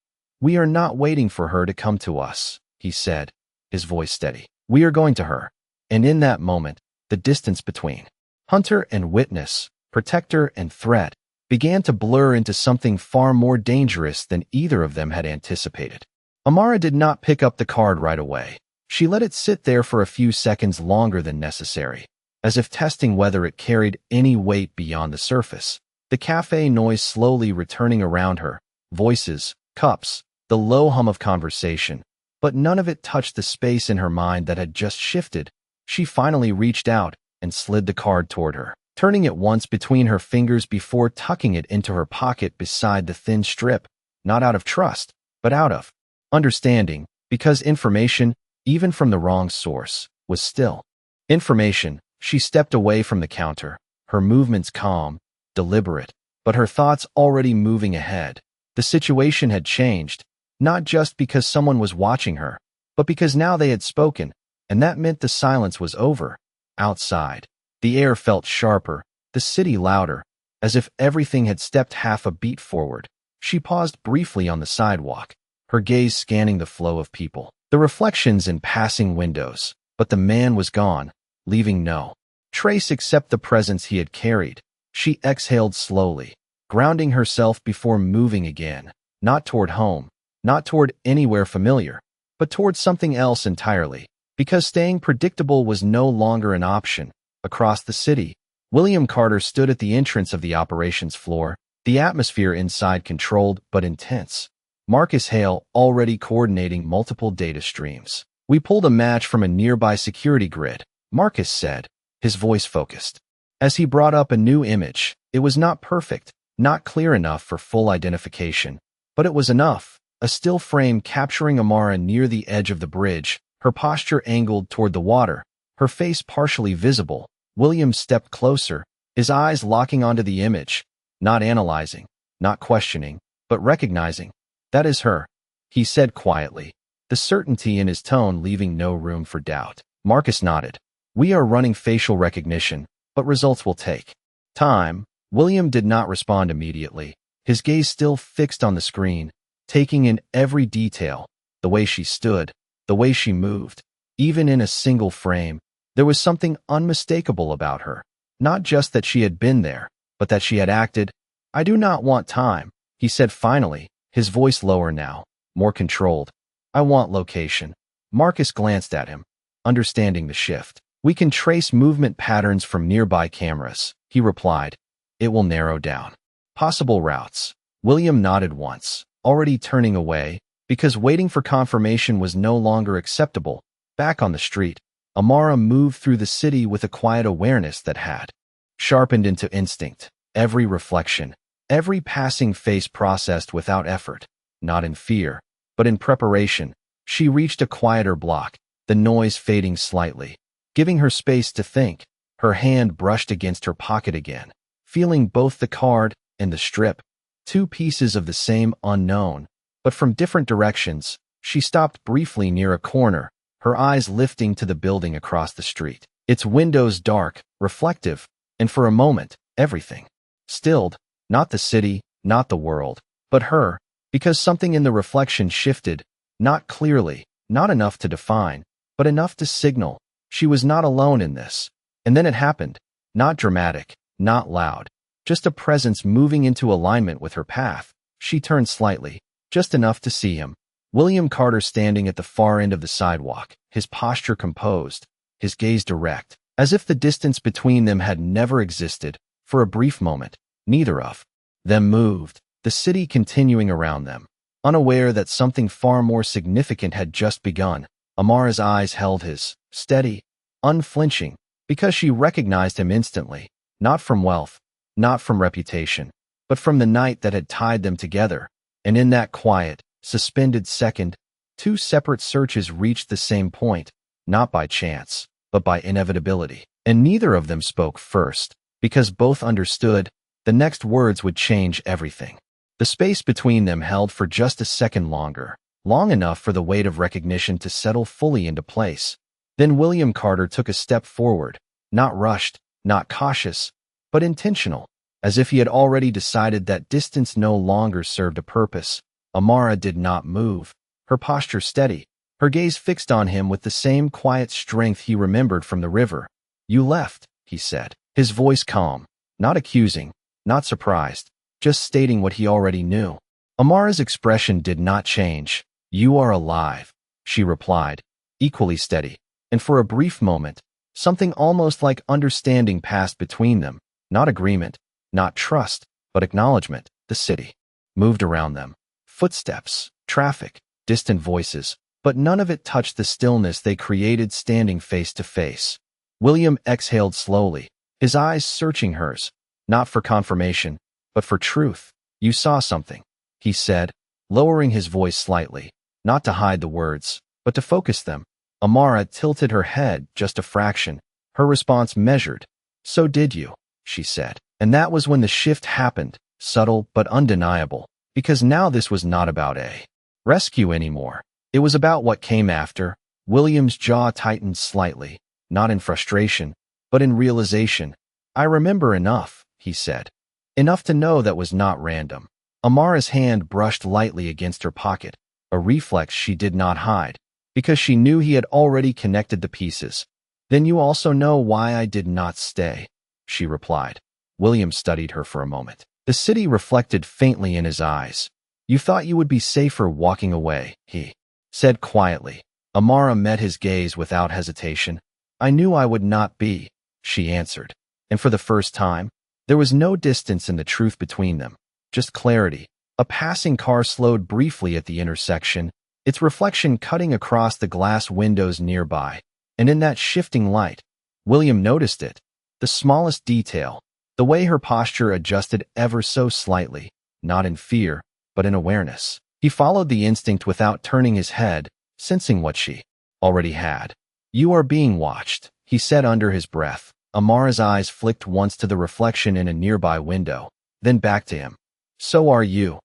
"We are not waiting for her to come to us," he said, his voice steady. "We are going to her." And in that moment, the distance between hunter and witness, protector and threat, began to blur into something far more dangerous than either of them had anticipated. Amara did not pick up the card right away. She let it sit there for a few seconds longer than necessary, as if testing whether it carried any weight beyond the surface. The cafe noise slowly returning around her, voices, cups, the low hum of conversation, but none of it touched the space in her mind that had just shifted. She finally reached out and slid the card toward her, turning it once between her fingers before tucking it into her pocket beside the thin strip, not out of trust, but out of understanding, because information, even from the wrong source, was still information. She stepped away from the counter, her movements calm, deliberate, but her thoughts already moving ahead. The situation had changed, not just because someone was watching her, but because now they had spoken, and that meant the silence was over. Outside, the air felt sharper, the city louder, as if everything had stepped half a beat forward. She paused briefly on the sidewalk, her gaze scanning the flow of people, the reflections in passing windows, but the man was gone, leaving no trace except the presence he had carried. She exhaled slowly, grounding herself before moving again, not toward home, not toward anywhere familiar, but toward something else entirely, because staying predictable was no longer an option. Across the city, William Carter stood at the entrance of the operations floor, the atmosphere inside controlled but intense. Marcus Hale already coordinating multiple data streams. "We pulled a match from a nearby security grid," Marcus said, his voice focused. As he brought up a new image, it was not perfect, not clear enough for full identification, but it was enough. A still frame capturing Amara near the edge of the bridge, her posture angled toward the water, her face partially visible. William stepped closer, his eyes locking onto the image, not analyzing, not questioning, but recognizing. That is her, he said quietly, the certainty in his tone leaving no room for doubt. Marcus nodded. We are running facial recognition, but results will take time. William did not respond immediately, his gaze still fixed on the screen, taking in every detail, the way she stood, the way she moved. Even in a single frame, there was something unmistakable about her. Not just that she had been there, but that she had acted. I do not want time, he said finally, his voice lower now, more controlled. I want location. Marcus glanced at him, understanding the shift. We can trace movement patterns from nearby cameras, he replied. It will narrow down possible routes. William nodded once, already turning away, because waiting for confirmation was no longer acceptable. Back on the street, Amara moved through the city with a quiet awareness that had sharpened into instinct. Every reflection, every passing face processed without effort, not in fear, but in preparation. She reached a quieter block, the noise fading slightly, giving her space to think. Her hand brushed against her pocket again, feeling both the card and the strip, two pieces of the same unknown, but from different directions. She stopped briefly near a corner, her eyes lifting to the building across the street, its windows dark, reflective, and for a moment, everything stilled, not the city, not the world, but her, because something in the reflection shifted, not clearly, not enough to define, but enough to signal. She was not alone in this. And then it happened, not dramatic, not loud, just a presence moving into alignment with her path. She turned slightly, just enough to see him. William Carter standing at the far end of the sidewalk, his posture composed, his gaze direct, as if the distance between them had never existed. For a brief moment, neither of them moved, the city continuing around them, unaware that something far more significant had just begun. Amara's eyes held his, steady, unflinching, because she recognized him instantly, not from wealth, not from reputation, but from the night that had tied them together. And in that quiet, suspended second, two separate searches reached the same point, not by chance, but by inevitability. And neither of them spoke first, because both understood the next words would change everything. The space between them held for just a second longer, long enough for the weight of recognition to settle fully into place. Then William Carter took a step forward, not rushed, not cautious, but intentional, as if he had already decided that distance no longer served a purpose. Amara did not move, her posture steady, her gaze fixed on him with the same quiet strength he remembered from the river. You left, he said, his voice calm, not accusing, not surprised, just stating what he already knew. Amara's expression did not change. You are alive, she replied, equally steady, and for a brief moment, something almost like understanding passed between them, not agreement, not trust, but acknowledgement. The city moved around them. Footsteps, traffic, distant voices, but none of it touched the stillness they created standing face to face. William exhaled slowly, his eyes searching hers, not for confirmation, but for truth. You saw something, he said, lowering his voice slightly, not to hide the words, but to focus them. Amara tilted her head just a fraction, her response measured. So did you, she said. And that was when the shift happened, subtle but undeniable, because now this was not about a rescue anymore. It was about what came after. William's jaw tightened slightly, not in frustration, but in realization. I remember enough, he said. Enough to know that was not random. Amara's hand brushed lightly against her pocket, a reflex she did not hide, because she knew he had already connected the pieces. Then you also know why I did not stay, she replied. William studied her for a moment. The city reflected faintly in his eyes. You thought you would be safer walking away, he said quietly. Amara met his gaze without hesitation. I knew I would not be, she answered. And for the first time, there was no distance in the truth between them, just clarity. A passing car slowed briefly at the intersection, its reflection cutting across the glass windows nearby. And in that shifting light, William noticed it, the smallest detail, the way her posture adjusted ever so slightly, not in fear, but in awareness. He followed the instinct without turning his head, sensing what she already had. You are being watched, he said under his breath. Amara's eyes flicked once to the reflection in a nearby window, then back to him. "So are you,"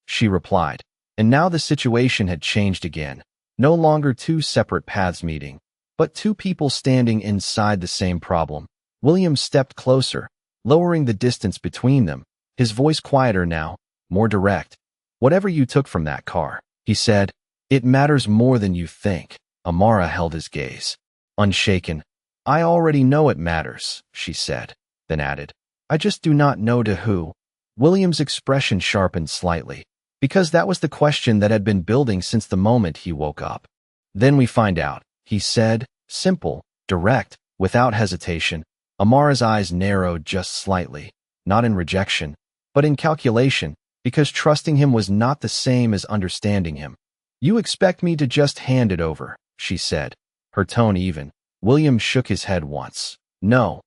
she replied. And now the situation had changed again. No longer two separate paths meeting, but two people standing inside the same problem. William stepped closer, lowering the distance between them, his voice quieter now, more direct. "Whatever you took from that car," he said, "it matters more than you think." Amara held his gaze, unshaken. "I already know it matters," she said, then added, "I just do not know to who." William's expression sharpened slightly, because that was the question that had been building since the moment he woke up. "Then we find out," he said, simple, direct, without hesitation. Amara's eyes narrowed just slightly, not in rejection, but in calculation, because trusting him was not the same as understanding him. "You expect me to just hand it over," she said, her tone even. William shook his head once. "No,"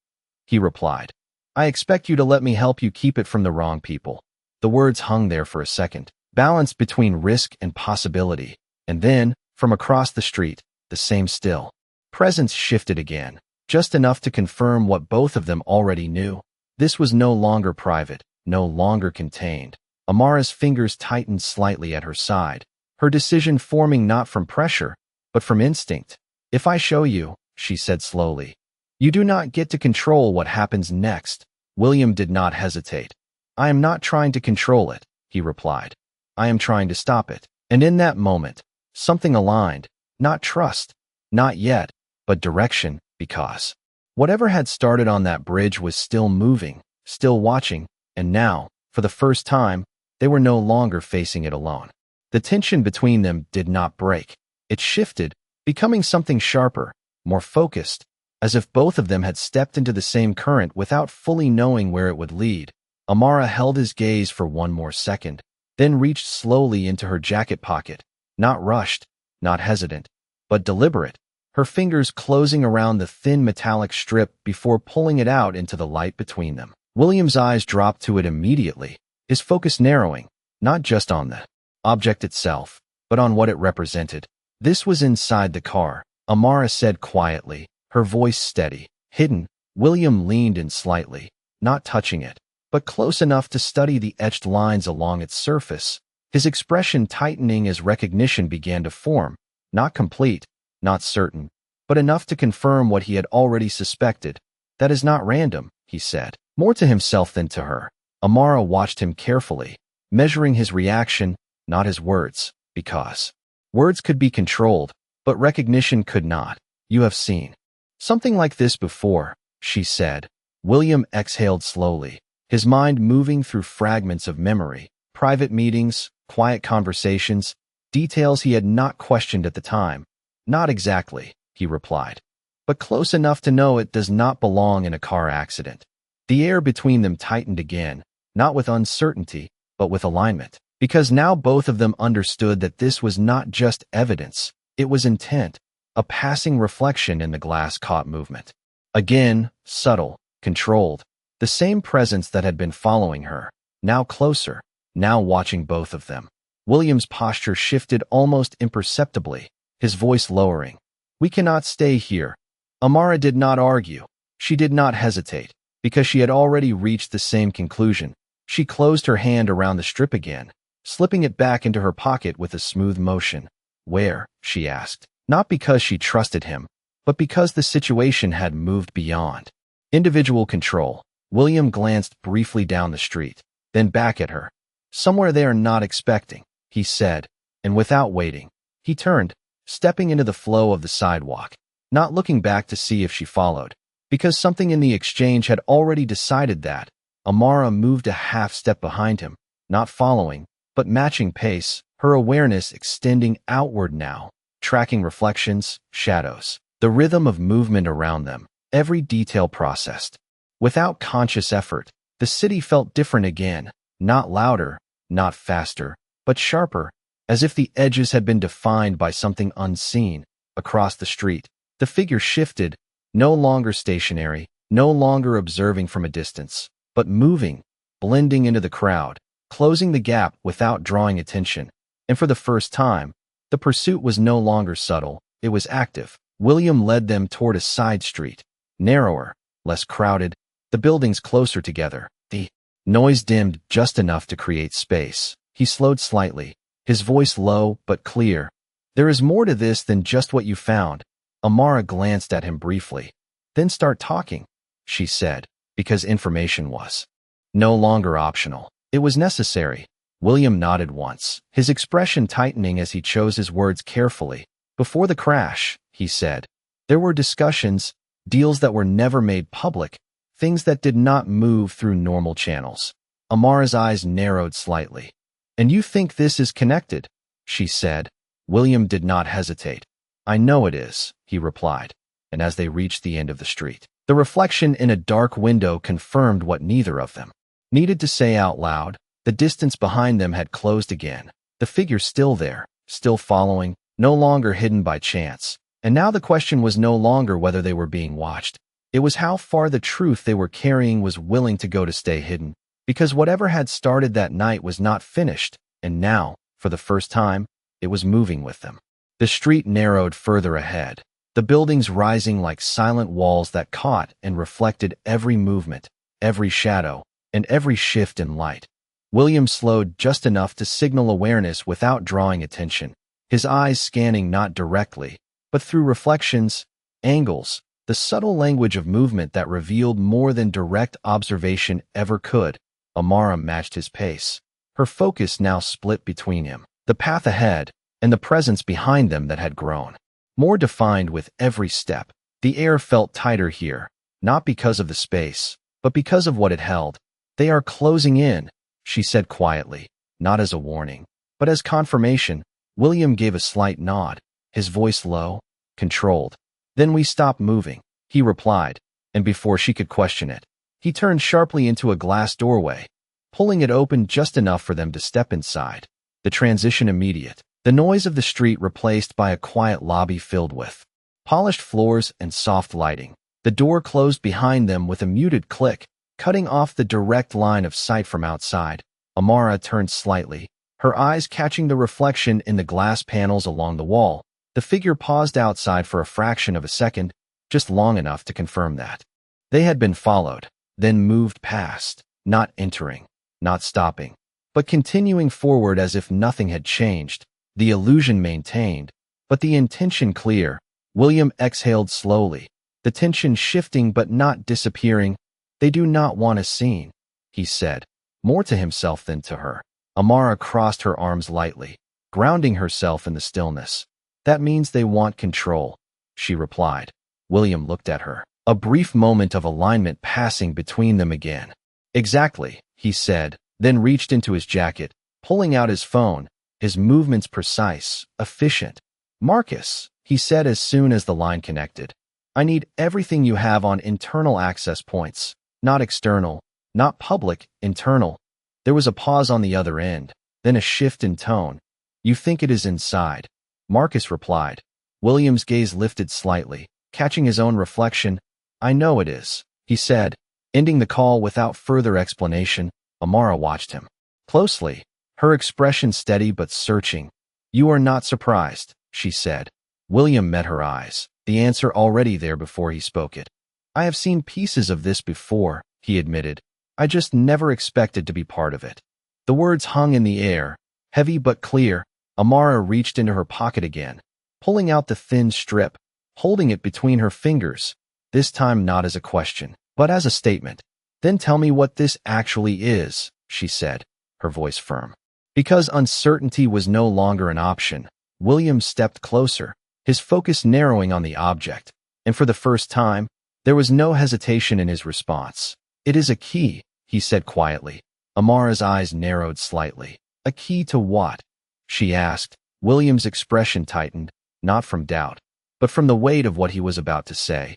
he replied. "I expect you to let me help you keep it from the wrong people." The words hung there for a second, balanced between risk and possibility, and then, from across the street, the same still presence shifted again, just enough to confirm what both of them already knew. This was no longer private, no longer contained. Amara's fingers tightened slightly at her side, her decision forming not from pressure, but from instinct. "If I show you," she said slowly, "you do not get to control what happens next." William did not hesitate. "I am not trying to control it," he replied. "I am trying to stop it." And in that moment, something aligned, not trust, not yet, but direction, because whatever had started on that bridge was still moving, still watching, and now, for the first time, they were no longer facing it alone. The tension between them did not break. It shifted, becoming something sharper, more focused, as if both of them had stepped into the same current without fully knowing where it would lead. Amara held his gaze for one more second, then reached slowly into her jacket pocket, not rushed, not hesitant, but deliberate, her fingers closing around the thin metallic strip before pulling it out into the light between them. William's eyes dropped to it immediately, his focus narrowing, not just on the object itself, but on what it represented. "This was inside the car," Amara said quietly, her voice steady, hidden. William leaned in slightly, not touching it, but close enough to study the etched lines along its surface, his expression tightening as recognition began to form, not complete, not certain, but enough to confirm what he had already suspected. "That is not random," he said, more to himself than to her. Amara watched him carefully, measuring his reaction, not his words, because words could be controlled, but recognition could not. "You have seen something like this before," she said. William exhaled slowly, his mind moving through fragments of memory, private meetings, quiet conversations, details he had not questioned at the time. "Not exactly," he replied, "but close enough to know it does not belong in a car accident." The air between them tightened again, not with uncertainty, but with alignment, because now both of them understood that this was not just evidence, it was intent, a passing reflection in the glass-caught movement. Again, subtle, controlled, the same presence that had been following her, now closer, now watching both of them. William's posture shifted almost imperceptibly, his voice lowering. "We cannot stay here." Amara did not argue. She did not hesitate, because she had already reached the same conclusion. She closed her hand around the strip again, slipping it back into her pocket with a smooth motion. "Where?" she asked, not because she trusted him, but because the situation had moved beyond individual control. William glanced briefly down the street, then back at her. "Somewhere they are not expecting," he said, and without waiting, he turned, stepping into the flow of the sidewalk, not looking back to see if she followed, because something in the exchange had already decided that. Amara moved a half step behind him, not following, but matching pace, her awareness extending outward now, tracking reflections, shadows, the rhythm of movement around them, every detail processed. Without conscious effort, the city felt different again, not louder, not faster, but sharper, as if the edges had been defined by something unseen. Across the street, the figure shifted, no longer stationary, no longer observing from a distance, but moving, blending into the crowd, closing the gap without drawing attention. And for the first time, the pursuit was no longer subtle, it was active. William led them toward a side street, narrower, less crowded, the buildings closer together. The Noise dimmed just enough to create space. He slowed slightly, his voice low but clear. There is more to this than just what you found. Amara glanced at him briefly. Then start talking, she said, because information was no longer optional. It was necessary. William nodded once, his expression tightening as he chose his words carefully. Before the crash, he said, there were discussions, deals that were never made public, things that did not move through normal channels. Amara's eyes narrowed slightly. And you think this is connected? She said. William did not hesitate. I know it is, he replied, and as they reached the end of the street, the reflection in a dark window confirmed what neither of them needed to say out loud. The distance behind them had closed again, the figure still there, still following, no longer hidden by chance. And now the question was no longer whether they were being watched. It was how far the truth they were carrying was willing to go to stay hidden, because whatever had started that night was not finished, and now, for the first time, it was moving with them. The street narrowed further ahead, the buildings rising like silent walls that caught and reflected every movement, every shadow, and every shift in light. William slowed just enough to signal awareness without drawing attention, his eyes scanning not directly, but through reflections, angles, the subtle language of movement that revealed more than direct observation ever could. Amara matched his pace, her focus now split between him, the path ahead, and the presence behind them that had grown more defined with every step. The air felt tighter here, not because of the space, but because of what it held. They are closing in, she said quietly, not as a warning, but as confirmation. William gave a slight nod, his voice low, controlled. Then we stop moving, he replied, and before she could question it, he turned sharply into a glass doorway, pulling it open just enough for them to step inside. The transition immediate, the noise of the street replaced by a quiet lobby filled with polished floors and soft lighting. The door closed behind them with a muted click, cutting off the direct line of sight from outside. Amara turned slightly, her eyes catching the reflection in the glass panels along the wall. The figure paused outside for a fraction of a second, just long enough to confirm that they had been followed, then moved past, not entering, not stopping, but continuing forward as if nothing had changed. The illusion maintained, but the intention clear. William exhaled slowly, the tension shifting but not disappearing. They do not want a scene, he said, more to himself than to her. Amara crossed her arms lightly, grounding herself in the stillness. That means they want control, she replied. William looked at her, a brief moment of alignment passing between them again. Exactly, he said, then reached into his jacket, pulling out his phone, his movements precise, efficient. Marcus, he said as soon as the line connected. I need everything you have on internal access points, not external, not public, internal. There was a pause on the other end, then a shift in tone. You think it is inside, Marcus replied. William's gaze lifted slightly, catching his own reflection. I know it is, he said, ending the call without further explanation. Amara watched him closely, her expression steady but searching. You are not surprised, she said. William met her eyes, the answer already there before he spoke it. I have seen pieces of this before, he admitted. I just never expected to be part of it. The words hung in the air, heavy but clear. Amara reached into her pocket again, pulling out the thin strip, holding it between her fingers, this time not as a question, but as a statement. Then tell me what this actually is, she said, her voice firm. Because uncertainty was no longer an option, William stepped closer, his focus narrowing on the object, and for the first time, there was no hesitation in his response. It is a key, he said quietly. Amara's eyes narrowed slightly. A key to what? She asked. William's expression tightened, not from doubt, but from the weight of what he was about to say.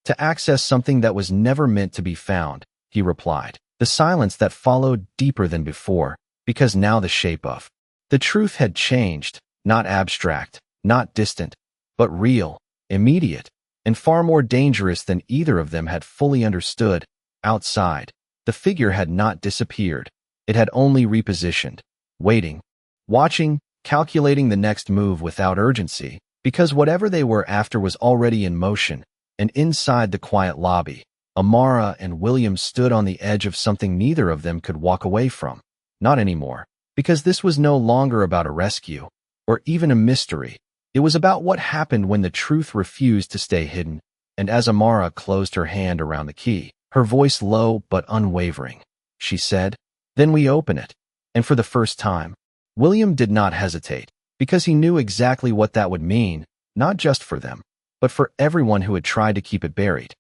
To access something that was never meant to be found, he replied. The silence that followed deeper than before, because now the shape of the truth had changed, not abstract, not distant, but real, immediate, and far more dangerous than either of them had fully understood. Outside, the figure had not disappeared. It had only repositioned, waiting, watching, calculating the next move without urgency, because whatever they were after was already in motion, and inside the quiet lobby, Amara and William stood on the edge of something neither of them could walk away from. Not anymore, because this was no longer about a rescue, or even a mystery. It was about what happened when the truth refused to stay hidden, and as Amara closed her hand around the key, her voice low but unwavering, she said, "Then we open it." And for the first time, William did not hesitate, because he knew exactly what that would mean, not just for them, but for everyone who had tried to keep it buried.